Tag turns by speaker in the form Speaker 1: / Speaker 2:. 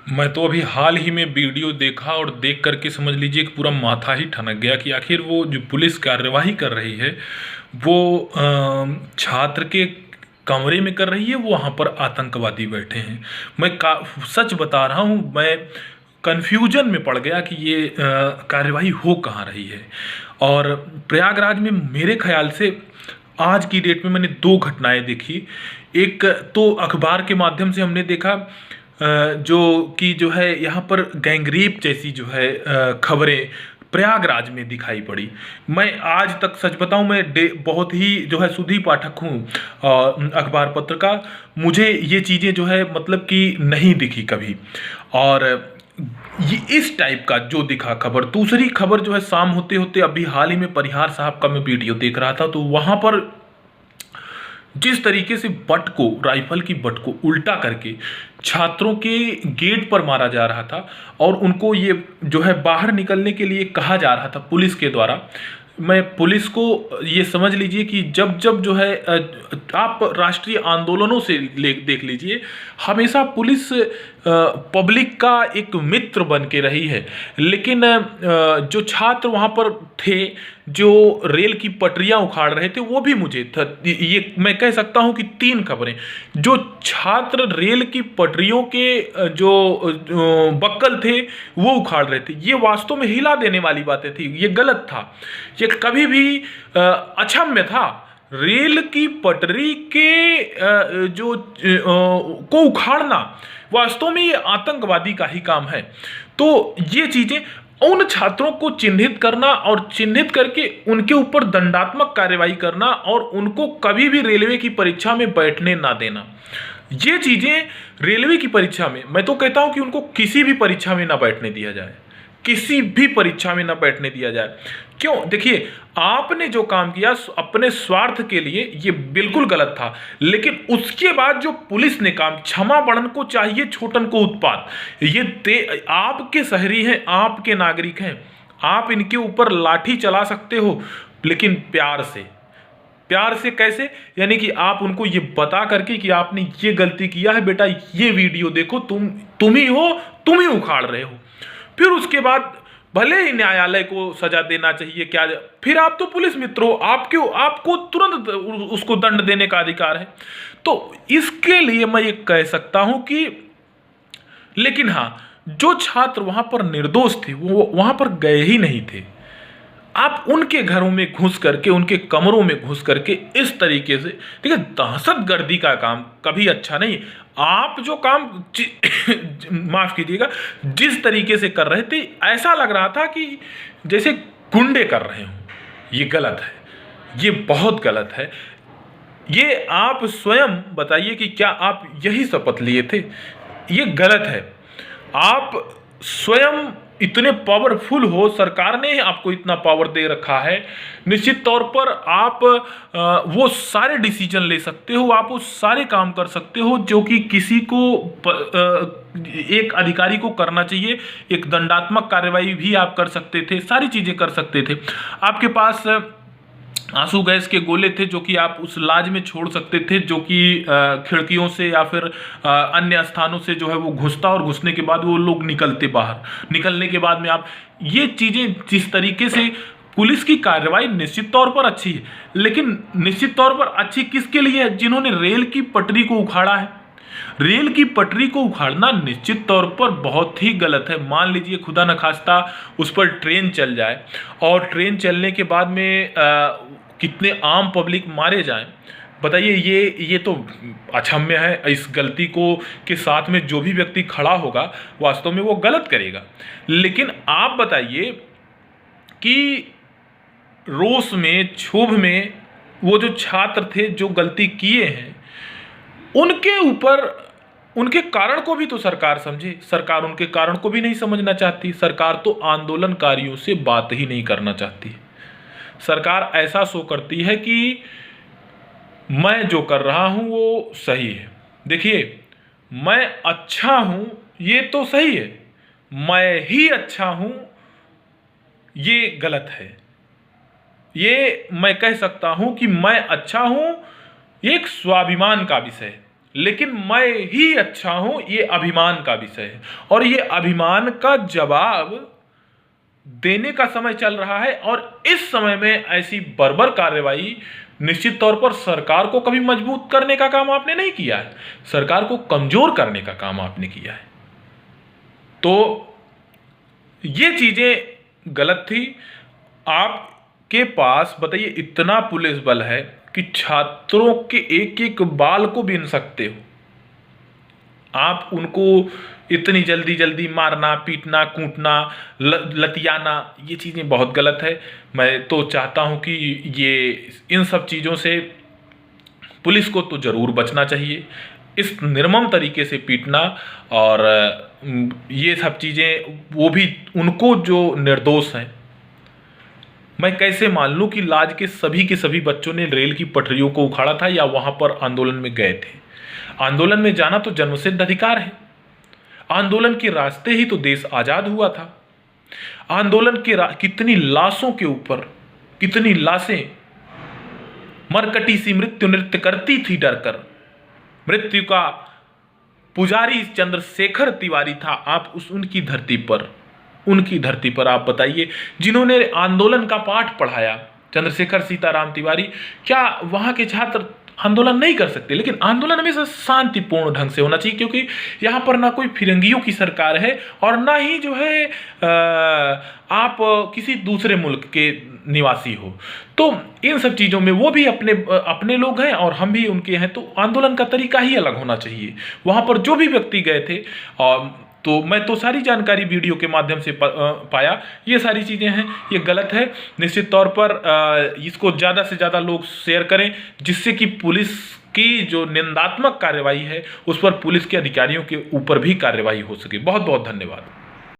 Speaker 1: मैं तो अभी हाल ही में वीडियो देखा और देख करके समझ लीजिए कि पूरा माथा ही ठनक गया कि आखिर वो जो पुलिस कार्यवाही कर रही है वो छात्र के कमरे में कर रही है, वो वहाँ पर आतंकवादी बैठे हैं। मैं सच बता रहा हूँ, मैं कन्फ्यूजन में पड़ गया कि ये कार्यवाही हो कहाँ रही है। और प्रयागराज में मेरे ख्याल से आज की डेट में मैंने दो घटनाएं देखी। एक तो अखबार के माध्यम से हमने देखा जो कि जो है यहाँ पर गैंगरेप जैसी जो है खबरें प्रयागराज में दिखाई पड़ी। मैं आज तक सच बताऊं, मैं बहुत ही जो है सुधी पाठक हूँ अखबार पत्र का। मुझे ये चीज़ें जो है मतलब कि नहीं दिखी कभी। और ये इस टाइप का जो दिखा खबर। दूसरी खबर जो है शाम होते होते अभी हाल ही में परिहार साहब का मैं वीडियो देख रहा था, तो वहाँ पर जिस तरीके से बट को, राइफल की बट को उल्टा करके छात्रों के गेट पर मारा जा रहा था और उनको ये जो है बाहर निकलने के लिए कहा जा रहा था पुलिस के द्वारा। मैं पुलिस को ये समझ लीजिए कि जब जब जो है आप राष्ट्रीय आंदोलनों से देख लीजिए, हमेशा पुलिस पब्लिक का एक मित्र बन के रही है। लेकिन जो छात्र वहाँ पर थे, जो रेल की पटरियां उखाड़ रहे थे, वो भी मुझे था। ये मैं कह सकता हूँ कि तीन खबरें। जो छात्र रेल की पटरियों के बक्कल थे वो उखाड़ रहे थे, ये वास्तव में हिला देने वाली बातें थी। ये गलत था, ये कभी भी अक्षम्य था। रेल की पटरी के को उखाड़ना वास्तव में ये आतंकवादी का ही काम है। तो ये चीजें, उन छात्रों को चिन्हित करना और चिन्हित करके उनके ऊपर दंडात्मक कार्रवाई करना और उनको कभी भी रेलवे की परीक्षा में बैठने ना देना, ये चीजें रेलवे की परीक्षा में, मैं तो कहता हूं कि उनको किसी भी परीक्षा में ना बैठने दिया जाए, किसी भी परीक्षा में ना बैठने दिया जाए। क्यों? देखिए, आपने जो काम किया अपने स्वार्थ के लिए, ये बिल्कुल गलत था। लेकिन उसके बाद जो पुलिस ने काम, क्षमा बड़न को चाहिए छोटन को उत्पात। ये आपके शहरी हैं, आपके नागरिक हैं, आप इनके ऊपर लाठी चला सकते हो, लेकिन प्यार से। प्यार से कैसे? यानी कि आप उनको ये बता करके कि आपने ये गलती किया है बेटा, ये वीडियो देखो, तुम ही हो, तुम ही उखाड़ रहे हो। फिर उसके बाद भले ही न्यायालय को सजा देना चाहिए, क्या फिर आप तो पुलिस मित्र हो, आपको तुरंत उसको दंड देने का अधिकार है। तो इसके लिए मैं ये कह सकता हूं कि, लेकिन हां, जो छात्र वहां पर निर्दोष थे वो वहां पर गए ही नहीं थे। आप उनके घरों में घुस करके, उनके कमरों में घुस करके इस तरीके से, देखिए, दहशतगर्दी का काम कभी अच्छा नहीं। आप जो काम माफ कीजिएगा, जिस तरीके से कर रहे थे, ऐसा लग रहा था कि जैसे गुंडे कर रहे हो। ये गलत है, ये बहुत गलत है। ये आप स्वयं बताइए कि क्या आप यही शपथ लिए थे? ये गलत है। आप स्वयं इतने पावरफुल हो, सरकार ने आपको इतना पावर दे रखा है, निश्चित तौर पर आप वो सारे डिसीजन ले सकते हो, आप वो सारे काम कर सकते हो जो कि किसी को एक अधिकारी को करना चाहिए। एक दंडात्मक कार्रवाई भी आप कर सकते थे, सारी चीजें कर सकते थे। आपके पास आंसू गैस के गोले थे जो कि आप उस लाज में छोड़ सकते थे, जो कि खिड़कियों से या फिर अन्य स्थानों से जो है वो घुसता, और घुसने के बाद वो लोग निकलते बाहर। निकलने के बाद में आप ये चीजें, जिस तरीके से पुलिस की कार्रवाई निश्चित तौर पर अच्छी है, लेकिन निश्चित तौर पर अच्छी किसके लिए है? जिन्होंने रेल की पटरी को उखाड़ा है। रेल की पटरी को उखाड़ना निश्चित तौर पर बहुत ही गलत है। मान लीजिए खुदा न खास्ता उस पर ट्रेन चल जाए और ट्रेन चलने के बाद में कितने आम पब्लिक मारे जाएं, बताइए, ये तो अक्षम्य है। इस गलती को के साथ में जो भी व्यक्ति खड़ा होगा वास्तव में वो गलत करेगा। लेकिन आप बताइए कि रोष में, क्षोभ में वो जो छात्र थे जो गलती किए हैं, उनके ऊपर, उनके कारण को भी तो सरकार समझे। सरकार उनके कारण को भी नहीं समझना चाहती। सरकार तो आंदोलनकारियों से बात ही नहीं करना चाहती। सरकार ऐसा शो करती है कि मैं जो कर रहा हूं वो सही है। देखिए, मैं अच्छा हूं ये तो सही है, मैं ही अच्छा हूं ये गलत है। ये मैं कह सकता हूं कि मैं अच्छा हूं, ये एक स्वाभिमान का विषय है। लेकिन मैं ही अच्छा हूं, ये अभिमान का विषय है। और ये अभिमान का जवाब देने का समय चल रहा है। और इस समय में ऐसी बर्बर कार्रवाई निश्चित तौर पर सरकार को कभी मजबूत करने का काम आपने नहीं किया है, सरकार को कमजोर करने का काम आपने किया है। तो ये चीजें गलत थी। आपके पास बताइए इतना पुलिस बल है कि छात्रों के एक एक बाल को बीन सकते हो, आप उनको इतनी जल्दी जल्दी मारना, पीटना, कूटना, लतियाना, ये चीज़ें बहुत गलत है। मैं तो चाहता हूं कि ये इन सब चीज़ों से पुलिस को तो ज़रूर बचना चाहिए, इस निर्मम तरीके से पीटना और ये सब चीज़ें, वो भी उनको जो निर्दोष हैं। मैं कैसे मान लूं कि लाज के सभी बच्चों ने रेल की पटरियों को उखाड़ा था या वहां पर आंदोलन में गए थे। आंदोलन में जाना तो जन्मसिद्ध अधिकार है। आंदोलन के रास्ते ही तो देश आजाद हुआ था। आंदोलन के कितनी लाशों के ऊपर कितनी लाशें मरकटी सी मृत्यु नृत्य करती थी डरकर। मृत्यु का पुजारी चंद्रशेखर तिवारी था। आप उनकी धरती पर आप बताइए, जिन्होंने आंदोलन का पाठ पढ़ाया, चंद्रशेखर सीताराम तिवारी, क्या वहां के छात्र आंदोलन नहीं कर सकते? लेकिन आंदोलन हमेशा शांतिपूर्ण ढंग से होना चाहिए, क्योंकि यहाँ पर ना कोई फिरंगियों की सरकार है और ना ही जो है आप किसी दूसरे मुल्क के निवासी हो। तो इन सब चीज़ों में वो भी अपने लोग हैं और हम भी उनके हैं, तो आंदोलन का तरीका ही अलग होना चाहिए। वहाँ पर जो भी व्यक्ति गए थे, और तो मैं तो सारी जानकारी वीडियो के माध्यम से पाया, ये सारी चीज़ें हैं, ये गलत है। निश्चित तौर पर इसको ज़्यादा से ज़्यादा लोग शेयर करें, जिससे कि पुलिस की जो निंदात्मक कार्रवाई है उस पर पुलिस के अधिकारियों के ऊपर भी कार्रवाई हो सके। बहुत बहुत धन्यवाद।